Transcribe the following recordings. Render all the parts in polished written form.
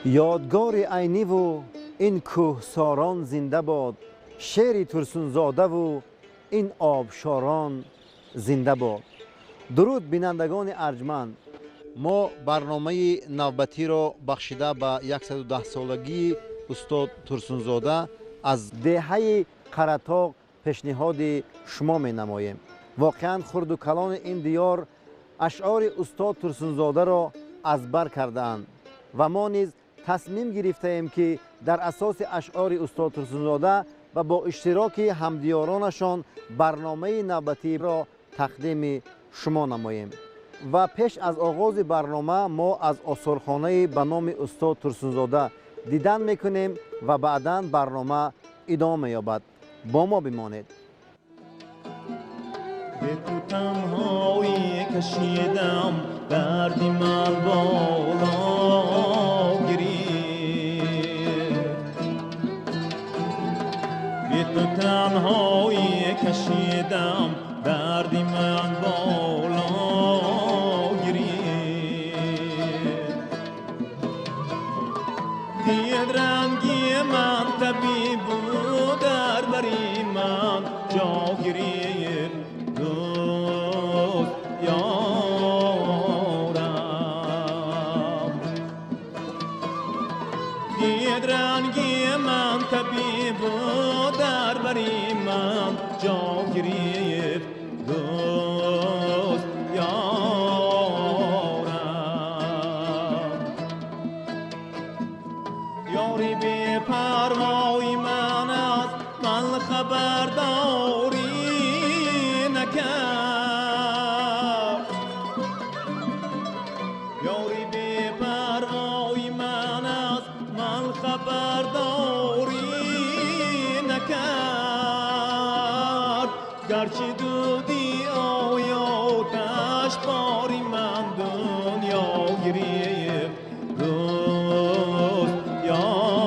یادگار عینی و این کوهساران زنده باد، شعر ترسونزاده و این آبشاران زنده باد. درود بینندگان ارجمند، ما برنامه نوبتی را بخشیده به 110 سالگی استاد ترسونزاده از دهه قره‌طاق پیشنهاد شما می نماییم. واقعا خرد و کلان این دیار اشعار استاد ترسونزاده را از بر کرده‌اند و ما نیز تصمیم گرفته ایم که در اساس اشعار استاد ترسونزاده و با اشتراک همدیارانشان برنامه نوبتی را تقدیم شما نماییم. و پیش از آغاز برنامه ما از آثارخانه به نام استاد ترسونزاده دیدن میکنیم و بعداً برنامه ادامه یابد. با ما بمانید. به تو تنهایی کشیدم درد من بالا گرفت، به تو تنهایی کشیدم درد من بالا گرفت، دید رنگی من طبیب بود در بری من جا گرفت. دوست یارم دید رنگی من طبیب در بری من جا گرفت. دوست یارم یاری بی پروای من از من خبرداری نکرد، یاری بی پروای من از من خبرداری نکرد، گرچه دودی آیاتش باری من دنیا گرفت. دوست یارم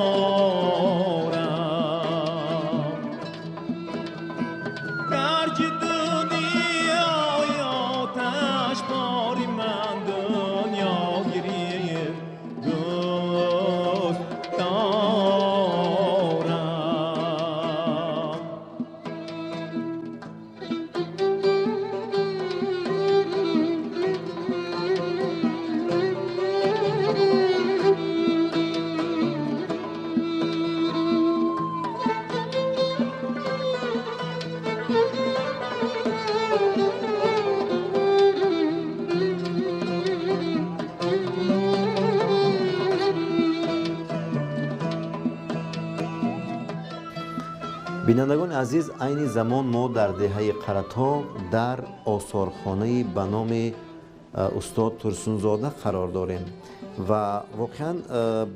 گرچه دودی آیاتش باری من دنیا گرفت. دوست یارم بینندگان عزیز، عین زمان ما در دهه قره‌طاق در آثارخانه به نام استاد ترسونزاده قرار داریم و واقعا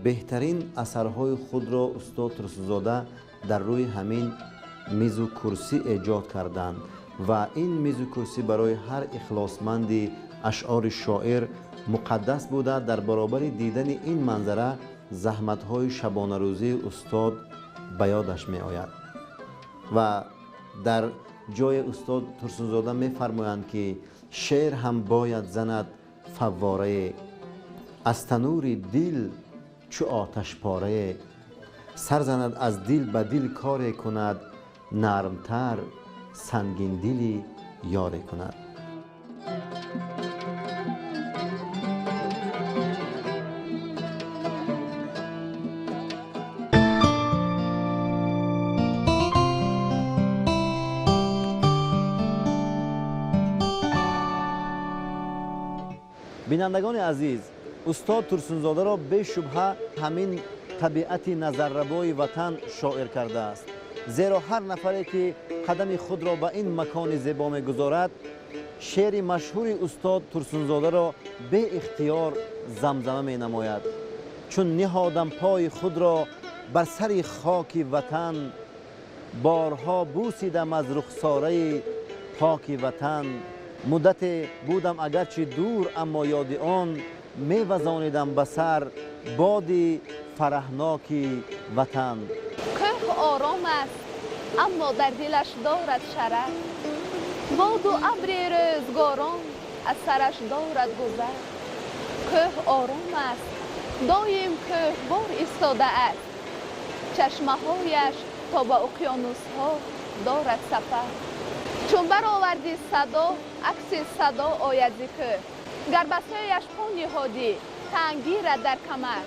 بهترین اثرهای خود را استاد ترسونزاده در روی همین میز و کرسی ایجاد کردند و این میز و کرسی برای هر اخلاصمندی اشعار شاعر مقدس بوده. در برابر دیدن این منظره زحمت‌های شبانه روزی استاد به یادش می آید و در جای استاد ترسونزاده می فرمایند که شعر هم باید زند فواره، از تنور دل چو آتش پاره، سر زند از دل به دل کار کند، نرمتر سنگین دلی یاره کند. بینندگان عزیز، استاد ترسونزاده را به شبهه همین طبیعت نظرربای وطن شاعر کرده است، زیرا هر نفری که قدم خود را به این مکان زیبا می‌گذارد شعر مشهور استاد ترسونزاده را به اختیار زمزمه می‌نماید. چون نهادم پای خود را بر سر خاک وطن، بارها بوسیدم از رخساره پاک وطن، مدت بودم اگرچه دور اما یاد آن، می‌وزانیدم به سر باد فرحناکی وطن. کوه آرام است اما در دلش دارد شرر، باد و ابر روزگاران از سرش دارد گذر. کوه آرام است доим کوهبار ایستاده است. چشمهایش تا به اقیانوس‌ها دارد سفر. چون برآوردی صدا، عکس صدا آید ز کوه. گر به سویش پا نهادی، تنگیرد در کمر.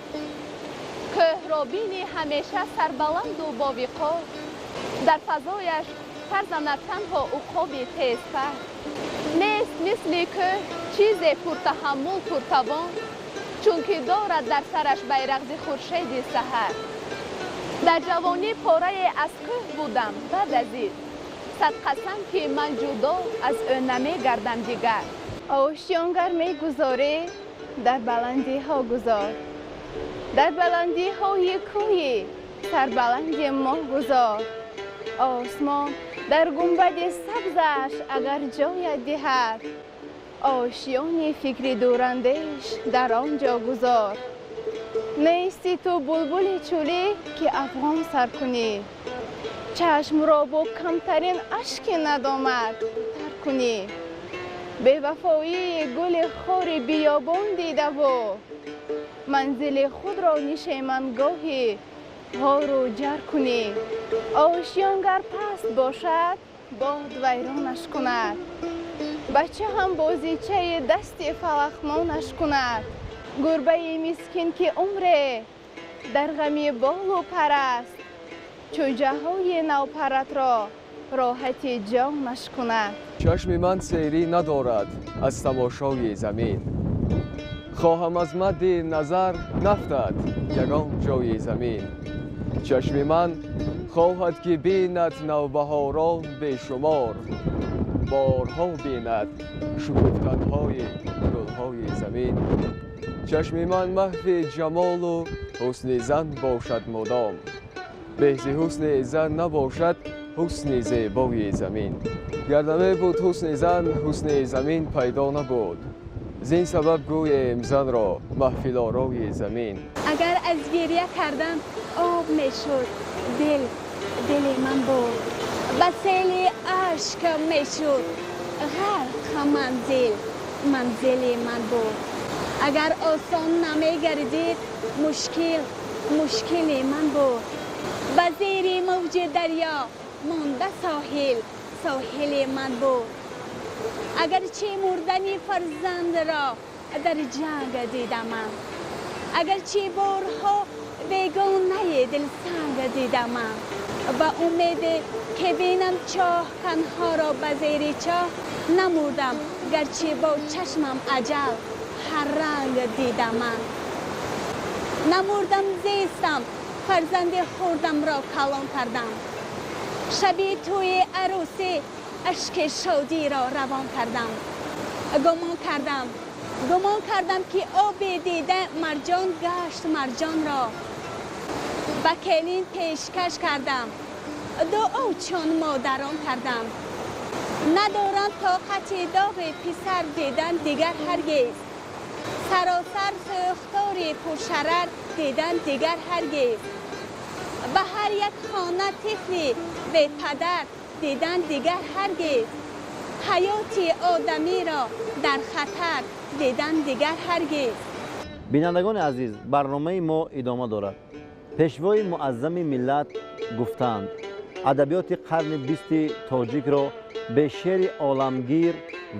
کوه را بینی همیشه سربلند و باوقار. در فضایش سرزند تنها عقابی تیزپر. نیست مثل کوه چیز پرتحمل پرتوان، چون که دارد در سرش بیرق ز خورشید سحر. در جوانی پاره از کوه بودم بعد از این، صد قسم که من جدا از او نمیگردم دیگر. آشیانگر میگذاری در بلندی ها گذار، در بلندی های کوهی سربلندی ما گذار. آسمان در گنبد سبزش اگر جای دهد، آشیان فکر دوراندیش در آنجا گذار. نیستی تو بلبل چولی که افغان سر کنی، چشم را با کمترین اشک ندامت تر کنی. به وفایی گل خار بیابان دیده و منزل خود را نشیمنگاهی ها رو جر کنی. آشیانگر پست باشد باد ویرانش کند، بچه هم بازیچه دست فلخمانش کند. گربه مسکین که عمره در غمی بال و پر است، چوجه های نوپرت را راحت جانش کند. چشم من سیری ندارد از تماشای زمین، خواهم از مد نظر نفتد یگان جای زمین. چشم من خواهد که بیند نوبهاران بیشمار، بارها بیند شکفتنهای گلهای زمین. چشم من محو جمال و حسن زن باشد مدام، بهز حسن زن نباشد حسن زیبای زمین. گر نمی بود حسن زن حسن زمین پیدا نبود، زین سبب گویم زن را محفل آرای زمین. اگر از گریه کردم آب میشد دل من بود، به سیل اشک میشد غرق منزل من بود. اگر آسان نمیگردید مشکل من بود، به زیر موج دریا مانده ساحل من بود. اگر چه مردن فرزند را در جنگ دیدم من، اگر چه بارها بیگانه دلسنگ دیدم من، به امید که بینم چاه کنها را به زیر چاه نمردم، گرچه با چشمم اجل هر رنگ دیدم من. نمردم زیستم فرزند خوردم را کلان کردم، شبی توی عروسی اشک شادی را روان کردم. گمان کردم که آب دیده مرجان گشت مرجان را، به کلین پیشکش کردم دعا چون مادران کردم. ندارم طاقت داغ پسر دیدن دیگر هرگز، سراسر سوختار پرشرر دیدن دیگر هرگز. به هر یک خانه طفلی به پدر دیدن دیگر هرگز، حیات آدمی را در خطر دیدن دیگر هرگز. بینندگان عزیز، برنامه ما ادامه دارد. پیشوای معظم ملت گفتند ادبیات قرن 20 تاجیک را به شعر عالمگیر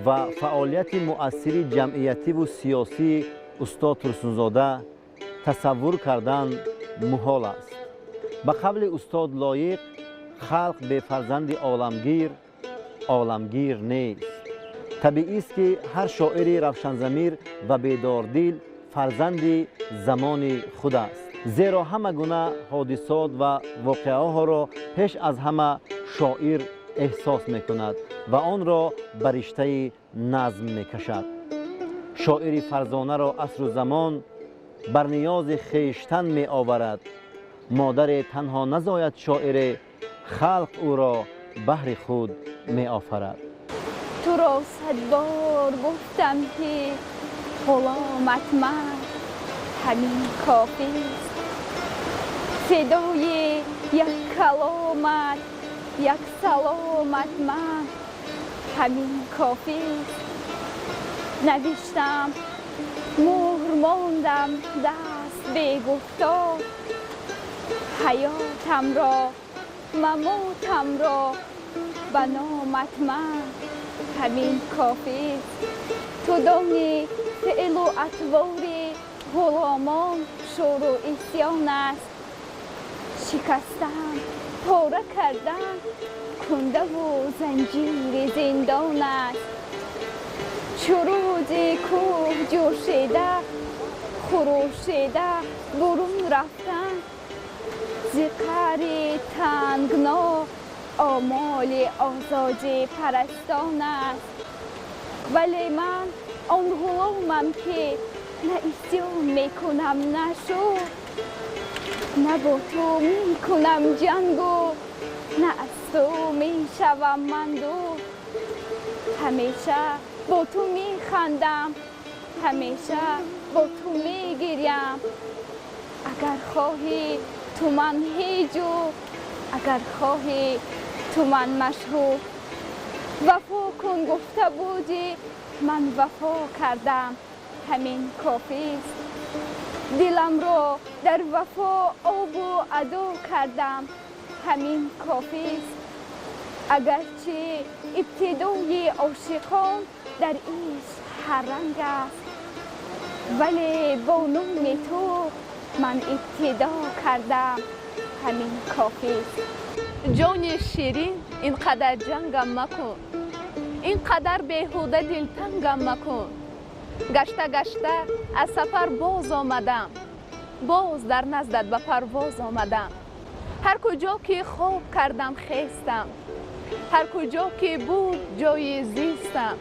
و فعالیت مؤثر جمعیتی و سیاسی استاد ترسونزاده تصور کردن محال است. به قول استاد لایق، خلق به فرزند عالمگیر نیست. طبیعی است که هر شاعر روشنضمیر و بیداردل فرزند زمان خود است، زیرا همه گونه حادثات و واقعه ها را پیش از همه شاعر احساس می کند و آن را به رشته نظم می کشد. شاعر فرزانه را عصر و زمان بر نیاز خویشتن می آورد. مادر تنها نزاید شاعر، خلق او را بهر خود می آفرد. تو را 100 بار گفتم که غلامت من، همین کافی است. صدای یک کلامت، یک سلامت من، همین کافی است. نوشتم مهر ماندم دست به گفتار حیاتم را مماتم را به نامت من همین کافی است. تو دانی فعل و اطوار غلامان شور و عصیان است. شکستن پاره کردن کنده و زنجیر زندان است. چروج کوه جوشیده خروشیده برون رفتن ز قعر تنگنا آمال آزادی پرستان است. ولی من آن غلامم که نه اسیان میکنم نه شور، نه با تو میکنم جنگ و نه از تو میشوم من دور. همیشه با تو میخندم، همیشه با تو میگریم. اگر خواهی تو من هیجو، اگر خواهی تو من مشهور. وفا کن گفته بودی من وفا کردم همین کافی است. دلم را در وفا آب و ادا کردم همین کافی است. اگرچه ابتدای عاشقان در عشق هر رنگ است، ولی با نام تو من ابتدا کردم همین کافی است. جان شیرین اینقدر جنگم مکن، اینقدر بیهوده دلتنگم مکن. گشته گشته از سفر باز آمدم، باز در نزدت به پرواز آمدم. هر کجا که خواب کردم خیستم، هر کجا که بود جای زیستم.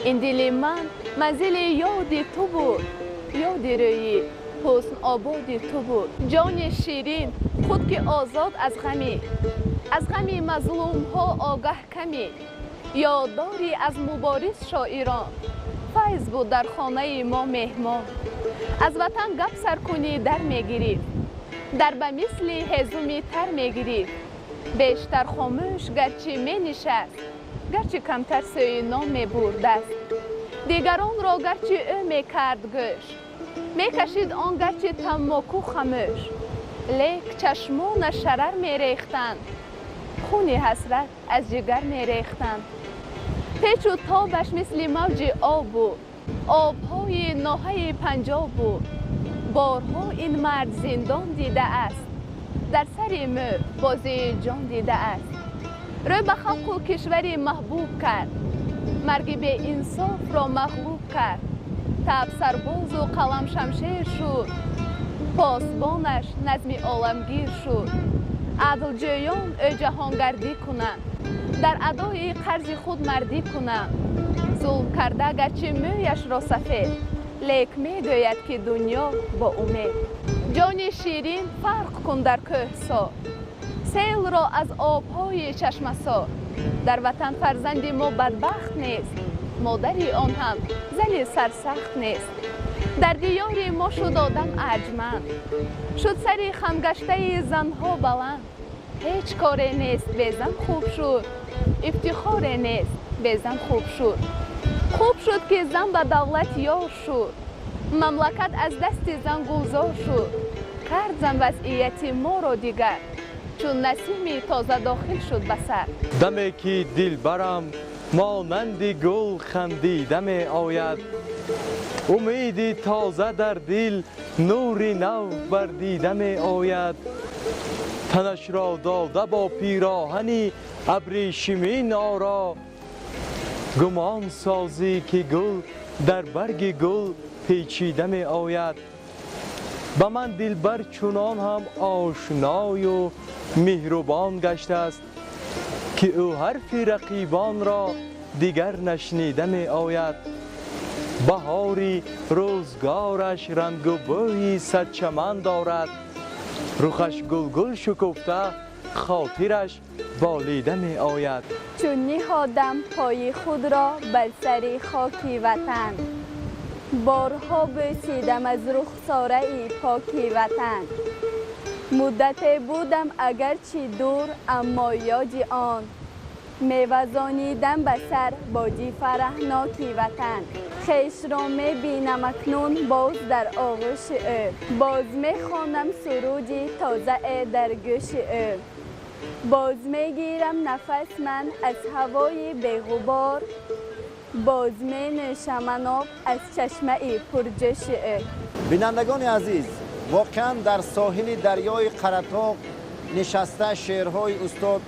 این دل من منزل یاد تو بود، یاد روی حسن آباد تو بود. جان شیرین خود که آزاد از غمی مظلوم ها آگه کمی. یادداری از مبارز شاعران، فیض بود در خانه ما مهمان. از وطن گپ سر کنی در میگیری، در به مثل هزومی تر میگیری. بیشتر خاموش گرچه می نشست، گرچه کمتر سوی نام می برد است. دیگران را گرچه او می کرد گوش، می کشید آن گرچه تماکو خموش. لیک چشمان شرر می ریختند، خون حسرت از جگر می ریختند. پیچ و تابش مثل موج آب بود، آبهای ناحیه پنجاب بود. بارها این مرد زندان دیده است، در سر مو بازی جان دیده است. رو به خلق و کشوری محبوب کرد، مرگ به انصاف را مغلوب کرد. تب سرباز و قلم شمشیر شد، پاسبانش نظم عالمگیر شد. عدل جویان او جهانگردی کنند، در ادای قرض خود مردی کنند. ظلم کرده گرچه مویش را سفید، لیک میگوید که دنیا با امید. جان شیرین فرق کن در کوهسار، سیل را از آبهای چشمسار. در وطن فرزند ما بدبخت نیست، مادری آن هم زن سرسخت نیست. در دیار ما شد آدم ارجمند، شد سری خمگشته زنها بلند. هیچ کاری نیست بی زن خوب شد، افتخاری نیست بی زن خوب شد. خوب شد که زن به دولت یار شد، مملکت از دست زن گلزار شد. کرد زن وضعیت ما را دیگر، چون نسیم تازه داخل شد به سر. دمی که دل برم مانند گل خندیده می آید، امیدی تازه در دل نوری نو بردیده می آید. تنش را داده با پیراهنی ابریشمین آرا، گمان سازی که گل در برگ گل پیچیده می آید. به من دلبر چنان هم آشنای و مهربان گشته است، که او حرف رقیبان را دیگر نشنیده می آید. بهاری روزگارش رنگ و بوی صد چمن دارد، رخش گل گل شکفته خاطرش بالیده می آید. چون نهادم پای خود را بر سر خاک وطن، بارها بوسیدم از رخساره پاک وطن. مدت بودم اگرچه دور اما یاد آن، میوزانیدم به سر بادی فرحناکی وطن خیش را میبینم اکنون باز در آغوش او باز میخوانم سرودی تازه در گوش او باز میگیرم نفس من از هوای بیغبار باز می نوشم آب از چشمه پرجوش او. بینندگان عزیز، واقعا در ساحل دریای قرطاق نشسته شعرهای استاد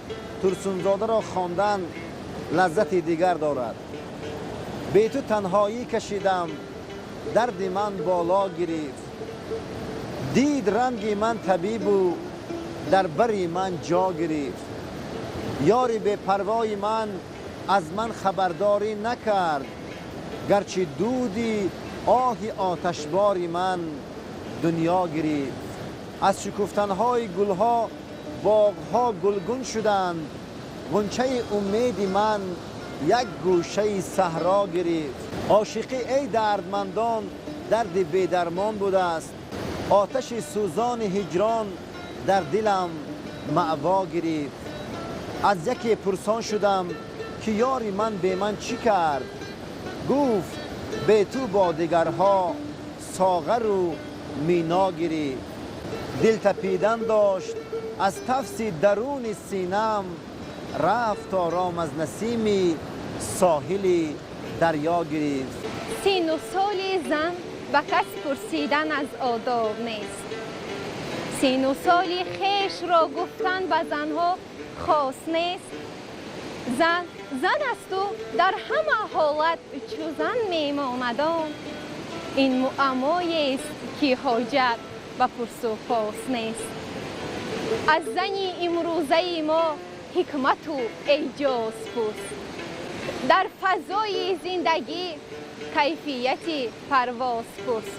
ترسونزاده را خواندن لذت دیگر دارد. به تو تنهایی کشیدم، درد من بالا گرفت، دید رنگ من طبیب و در بری من جا گرفت. یاری به پروای من از من خبرداری نکرد، گرچه دودی آهی آتشباری من دنیا گرفت. از شکفتنهای گلها باغها گلگون شدند، غنچه امید من یک گوشه صحرا گرفت. عاشقی ای دردمندان درد بی‌درمان بوده است، آتش سوزان هجران در دلم مأوا گرفت. از یکی پرسان شدم که یاری من به من چی کرد، گفت به تو با دیگرها ساغر و مینا گرفت. دل تپیدن داشت از تفس درون سینم، رفت آرام از نسیمی ساحل دریا گرفت. سین و سال زن به کس پرسیدن از آداب نیست. سین و سالی خیش را گفتن به زنها خاص نیست. زن است و در همه حالت چو زن میماندان، این معمایی است که حاجت به پرس و پاس نیست. از زنی امروزه ما حکمت و اعجاز پرس، در فضای زندگی کیفیت پرواز پرس.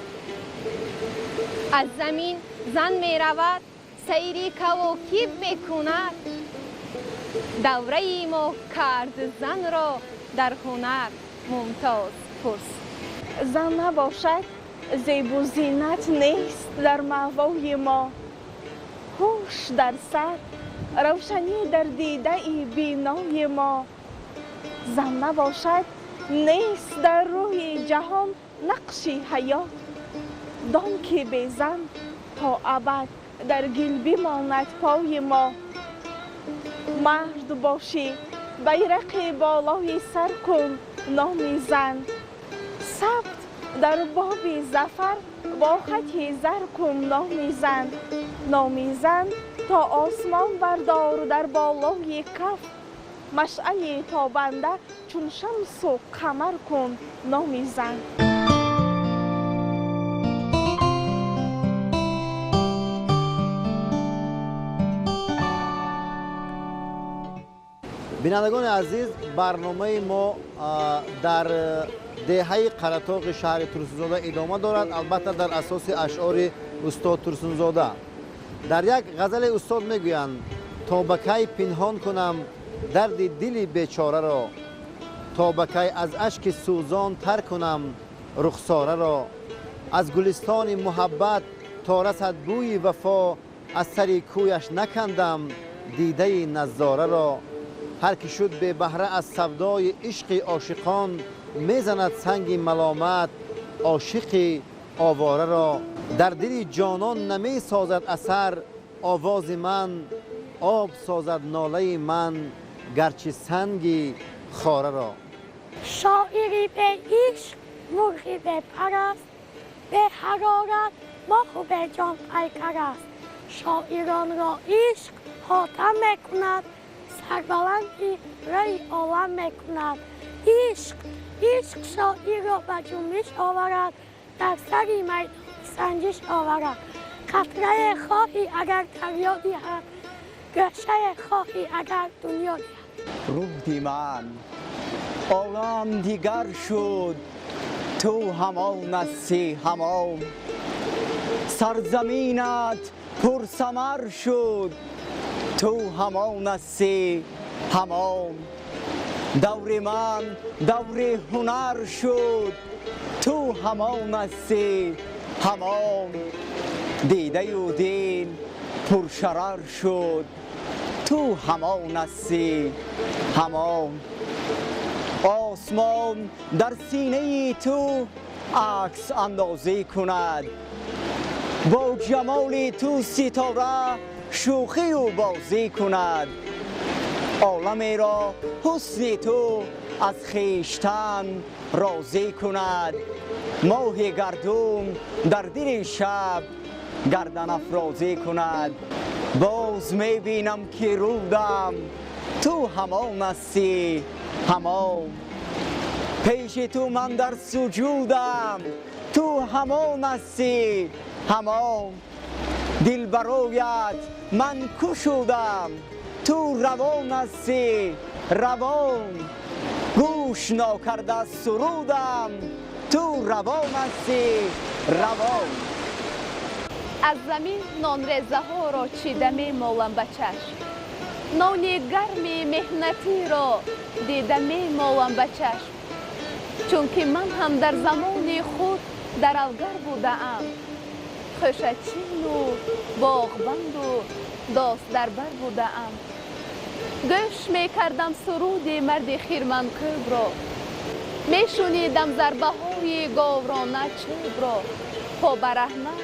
از زمین زن می رود سیری کواکب می کند، دوره ما کرد زن را در هنر ممتاز پرس. زن نباشد زیب و زینت نیست در مأوای ما، هوش در سر روشنی در دیده بینای ما. زن نباشد نیست در روی جهان نقشی حیات، دان که به زن تا ابد در گل بماند پای ما. مرد باشی بیرق بالای سر کن نام زن، ثبت در باب ظفر با خط زر کن نام زن. نام زن تا آسمان بردار در بالای کف، مشعل تابنده چون شمس و قمر کن نام زن. بینندگان عزیز، برنامه ما در دهه قرطاق شهر ترسونزاده ادامه دارد، البته در اساس اشعار استاد ترسونزاده. در یک غزل استاد میگویند تا به کی پنهان کنم درد دل بیچاره را، تا به کی از اشک سوزان تر کنم رخساره را. از گلستان محبت تا رسد بوی وفا، از سر کویش نکندم دیده نظاره را. هر که شد به بهره از سودای عشق عاشقان، میزند سنگ ملامت عاشق آواره را. در دل جانان نمی سازد اثر آواز من، آب سازد ناله من گرچه سنگ خاره را. شاعری به عشق مرغی به پرست، به حرارت ماه و به جان پیکر است. شاعران را عشق حاتم میکند، سربلندی رای عالم میکند. عشق شاعر را به جنبش آورد، در سری میدان سنجش آورد. قطره خواهی اگر دریا دهد، گوشه خواهی اگر دنیا دهد. روح من عالم دیگر شد، تو همان هستی همان. سرزمینت پرثمر شد، تو همان هستی همان. دور من دور هنر شد، تو همان هستی همان. دیده و دین پرشرر شد، تو همان هستی همان. آسمان در سینه تو عکس اندازی کند، با جمال تو ستاره شوخی و بازی کند. عالمی را حسن تو از خویشتن راضی کند، ماه گردون در دل شب گردن افرازی کند. باز میبینم که رودم تو همان هستی همان. پیش تو من در سجودم تو همان هستی همان. دل برایت من کشودم تو روان هستی روان. گوش ناکرده سرودم تو روان هستی روان. از زمین نان ریزه ها را چیده می مالم به چشم، نان گرمی مهنتی را دیده می مالم به چشم. چون که من هم در زمان خود درلگر بوده ام، خوشچین و باغبند و داست دربر بوده ام. گوش می کردم سرود مرد خیرمندکوب را، می شنیدم ضربه های گاورانه چوب را. پا برهنه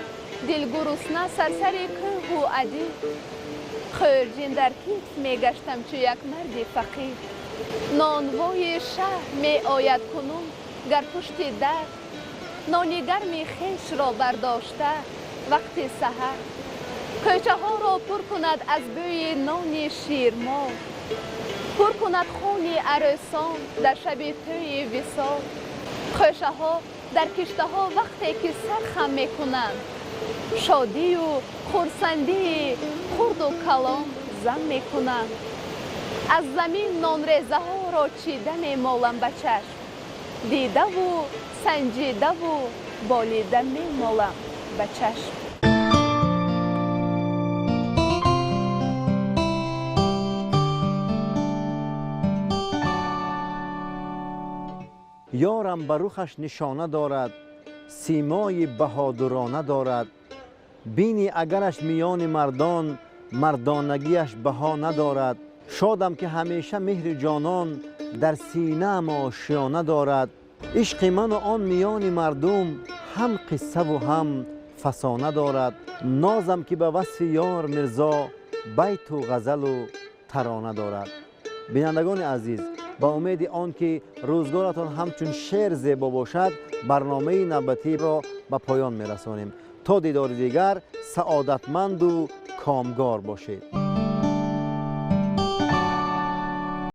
دل گرسنه سرسر کوه و عدی، خورجین در کیف می گشتم چو یک مرد فقیر. نانوای شهر می آید کنون گر پشت در، نان گرمی خویش را برداشته وقت سحر. کوچه ها را پر کند از بوی نان شیرمال، پر کند خون عروسان در شب توی وصال. خوشه ها در کشته ها وقتی که سر خم می کنند، شادی و خرسندی خرد و کلان زن می کنند. از زمین نان ریزه ها را چیده می مالم به چشم، دیده و سنجیده و بالیده می مالم به چشم. یارم بر رخش نشانه دارد، سیمای بهادرانه دارد. بینی اگرش میان مردان، مردانگیش بها ندارد. شادم که همیشه مهر جانان در سینه ام آشیانه دارد. عشق من و آن میان مردم هم قصه و هم فسانه دارد. نازم که به وصف یار مرزا بیت و غزل و ترانه دارد. بینندگان عزیز، با امید آن که روزگارتان همچون شعر زیبا باشد، برنامه نوبتی را به پایان میرسانیم. تا دیدار دیگر، سعادتمند و کامگار باشید.